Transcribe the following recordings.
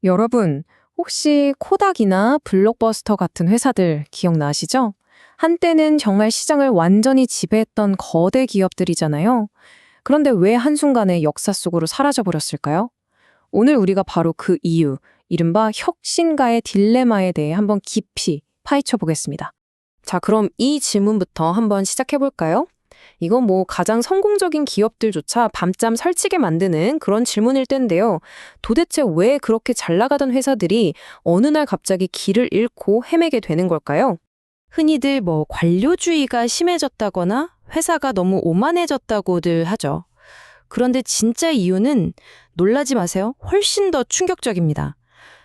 여러분, 혹시 코닥이나 블록버스터 같은 회사들 기억나시죠? 한때는 정말 시장을 완전히 지배했던 거대 기업들이잖아요. 그런데 왜 한순간에 역사 속으로 사라져버렸을까요? 오늘 우리가 바로 그 이유, 이른바 혁신가의 딜레마에 대해 한번 깊이 파헤쳐 보겠습니다. 자, 그럼 이 질문부터 한번 시작해 볼까요? 이건 가장 성공적인 기업들조차 밤잠 설치게 만드는 그런 질문일 텐데요. 도대체 왜 그렇게 잘 나가던 회사들이 어느 날 갑자기 길을 잃고 헤매게 되는 걸까요? 흔히들 관료주의가 심해졌다거나 회사가 너무 오만해졌다고들 하죠. 그런데 진짜 이유는 놀라지 마세요. 훨씬 더 충격적입니다.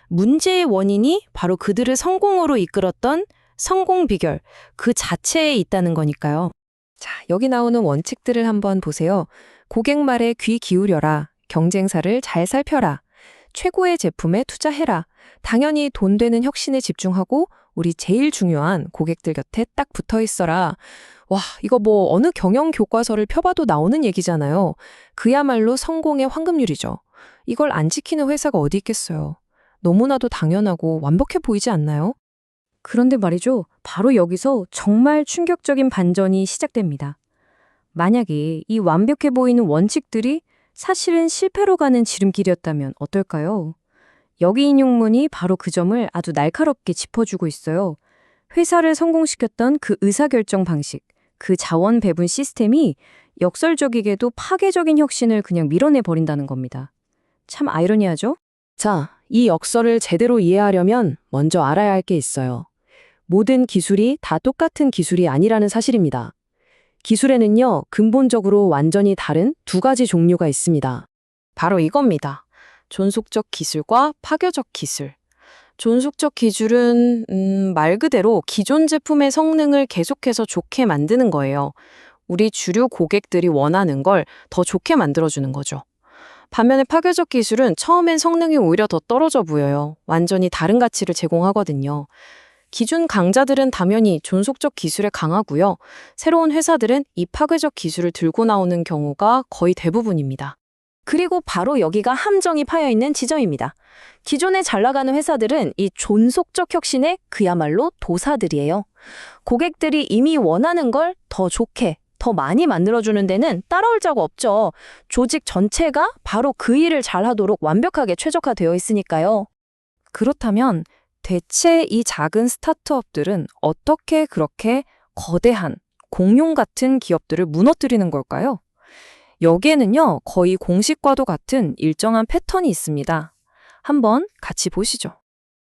문제의 원인이 바로 그들을 성공으로 이끌었던 성공 비결, 그 자체에 있다는 거니까요. 자, 여기 나오는 원칙들을 한번 보세요. 고객 말에 귀 기울여라. 경쟁사를 잘 살펴라. 최고의 제품에 투자해라. 당연히 돈 되는 혁신에 집중하고 우리 제일 중요한 고객들 곁에 딱 붙어 있어라. 와, 이거 어느 경영 교과서를 펴봐도 나오는 얘기잖아요. 그야말로 성공의 황금률이죠. 이걸 안 지키는 회사가 어디 있겠어요. 너무나도 당연하고 완벽해 보이지 않나요? 그런데 말이죠. 바로 여기서 정말 충격적인 반전이 시작됩니다. 만약에 이 완벽해 보이는 원칙들이 사실은 실패로 가는 지름길이었다면 어떨까요? 여기 인용문이 바로 그 점을 아주 날카롭게 짚어주고 있어요. 회사를 성공시켰던 그 의사결정 방식, 그 자원 배분 시스템이 역설적이게도 파괴적인 혁신을 그냥 밀어내버린다는 겁니다. 참 아이러니하죠? 자, 이 역설을 제대로 이해하려면 먼저 알아야 할 게 있어요. 모든 기술이 다 똑같은 기술이 아니라는 사실입니다. 기술에는요, 근본적으로 완전히 다른 두 가지 종류가 있습니다. 바로 이겁니다. 존속적 기술과 파괴적 기술. 존속적 기술은 말 그대로 기존 제품의 성능을 계속해서 좋게 만드는 거예요. 우리 주류 고객들이 원하는 걸 더 좋게 만들어주는 거죠. 반면에 파괴적 기술은 처음엔 성능이 오히려 더 떨어져 보여요. 완전히 다른 가치를 제공하거든요. 기존 강자들은 당연히 존속적 기술에 강하고요. 새로운 회사들은 이 파괴적 기술을 들고 나오는 경우가 거의 대부분입니다. 그리고 바로 여기가 함정이 파여있는 지점입니다. 기존에 잘 나가는 회사들은 이 존속적 혁신의 그야말로 도사들이에요. 고객들이 이미 원하는 걸 더 좋게, 더 많이 만들어주는 데는 따라올 자가 없죠. 조직 전체가 바로 그 일을 잘하도록 완벽하게 최적화되어 있으니까요. 그렇다면 대체 이 작은 스타트업들은 어떻게 그렇게 거대한 공룡 같은 기업들을 무너뜨리는 걸까요? 여기에는요, 거의 공식과도 같은 일정한 패턴이 있습니다. 한번 같이 보시죠.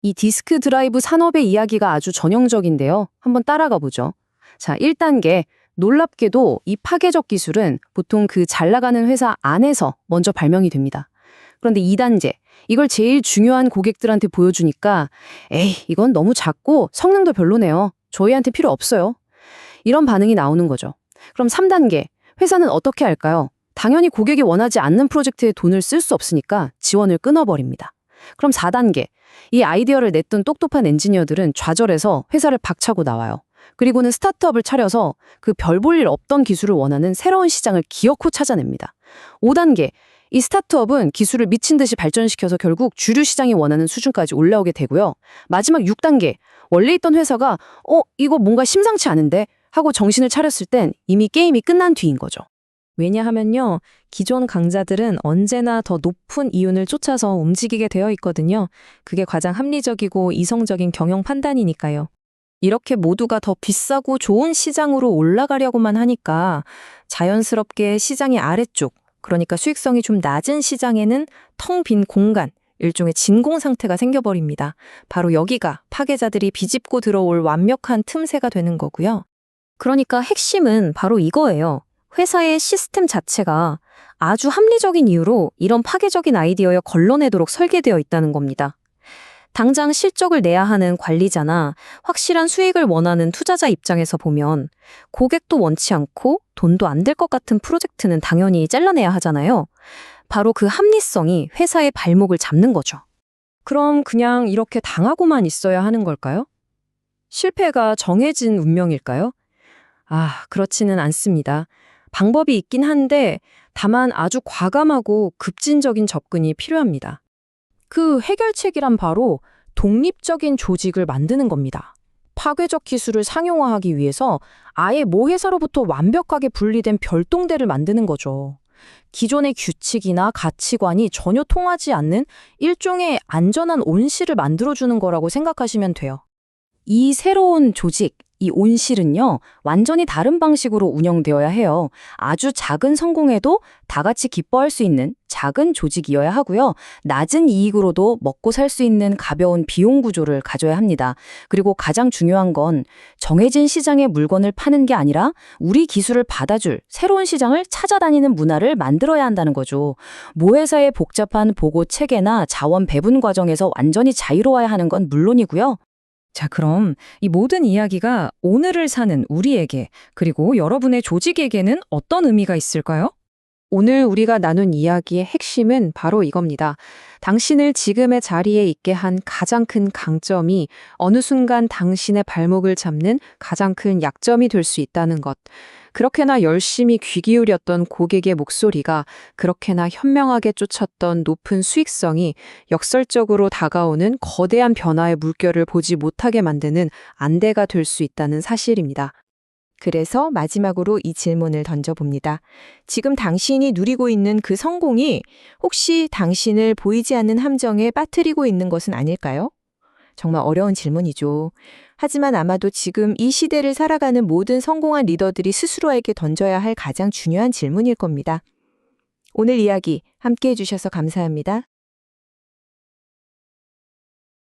이 디스크 드라이브 산업의 이야기가 아주 전형적인데요. 한번 따라가 보죠. 자, 1단계. 놀랍게도 이 파괴적 기술은 보통 그 잘 나가는 회사 안에서 먼저 발명이 됩니다. 그런데 2단계. 이걸 제일 중요한 고객들한테 보여주니까 에이, 이건 너무 작고 성능도 별로네요. 저희한테 필요 없어요. 이런 반응이 나오는 거죠. 그럼 3단계. 회사는 어떻게 할까요? 당연히 고객이 원하지 않는 프로젝트에 돈을 쓸 수 없으니까 지원을 끊어버립니다. 그럼 4단계. 이 아이디어를 냈던 똑똑한 엔지니어들은 좌절해서 회사를 박차고 나와요. 그리고는 스타트업을 차려서 그 별 볼 일 없던 기술을 원하는 새로운 시장을 기어코 찾아냅니다. 5단계. 이 스타트업은 기술을 미친 듯이 발전시켜서 결국 주류 시장이 원하는 수준까지 올라오게 되고요. 마지막 6단계. 원래 있던 회사가 이거 뭔가 심상치 않은데 하고 정신을 차렸을 땐 이미 게임이 끝난 뒤인 거죠. 왜냐하면요, 기존 강자들은 언제나 더 높은 이윤을 쫓아서 움직이게 되어 있거든요. 그게 가장 합리적이고 이성적인 경영 판단이니까요. 이렇게 모두가 더 비싸고 좋은 시장으로 올라가려고만 하니까 자연스럽게 시장의 아래쪽, 그러니까 수익성이 좀 낮은 시장에는 텅 빈 공간, 일종의 진공 상태가 생겨버립니다. 바로 여기가 파괴자들이 비집고 들어올 완벽한 틈새가 되는 거고요. 그러니까 핵심은 바로 이거예요. 회사의 시스템 자체가 아주 합리적인 이유로 이런 파괴적인 아이디어에 걸러내도록 설계되어 있다는 겁니다. 당장 실적을 내야 하는 관리자나 확실한 수익을 원하는 투자자 입장에서 보면 고객도 원치 않고 돈도 안 될 것 같은 프로젝트는 당연히 잘라내야 하잖아요. 바로 그 합리성이 회사의 발목을 잡는 거죠. 그럼 그냥 이렇게 당하고만 있어야 하는 걸까요? 실패가 정해진 운명일까요? 그렇지는 않습니다. 방법이 있긴 한데 다만 아주 과감하고 급진적인 접근이 필요합니다. 그 해결책이란 바로 독립적인 조직을 만드는 겁니다. 파괴적 기술을 상용화하기 위해서 아예 모회사로부터 완벽하게 분리된 별동대를 만드는 거죠. 기존의 규칙이나 가치관이 전혀 통하지 않는 일종의 안전한 온실을 만들어주는 거라고 생각하시면 돼요. 이 새로운 조직, 이 온실은요, 완전히 다른 방식으로 운영되어야 해요. 아주 작은 성공에도 다 같이 기뻐할 수 있는 작은 조직이어야 하고요. 낮은 이익으로도 먹고 살 수 있는 가벼운 비용 구조를 가져야 합니다. 그리고 가장 중요한 건 정해진 시장에 물건을 파는 게 아니라 우리 기술을 받아줄 새로운 시장을 찾아다니는 문화를 만들어야 한다는 거죠. 모회사의 복잡한 보고 체계나 자원 배분 과정에서 완전히 자유로워야 하는 건 물론이고요. 자, 그럼 이 모든 이야기가 오늘을 사는 우리에게, 그리고 여러분의 조직에게는 어떤 의미가 있을까요? 오늘 우리가 나눈 이야기의 핵심은 바로 이겁니다. 당신을 지금의 자리에 있게 한 가장 큰 강점이 어느 순간 당신의 발목을 잡는 가장 큰 약점이 될 수 있다는 것. 그렇게나 열심히 귀 기울였던 고객의 목소리가, 그렇게나 현명하게 쫓았던 높은 수익성이 역설적으로 다가오는 거대한 변화의 물결을 보지 못하게 만드는 안대가 될 수 있다는 사실입니다. 그래서 마지막으로 이 질문을 던져봅니다. 지금 당신이 누리고 있는 그 성공이 혹시 당신을 보이지 않는 함정에 빠뜨리고 있는 것은 아닐까요? 정말 어려운 질문이죠. 하지만 아마도 지금 이 시대를 살아가는 모든 성공한 리더들이 스스로에게 던져야 할 가장 중요한 질문일 겁니다. 오늘 이야기 함께 해주셔서 감사합니다.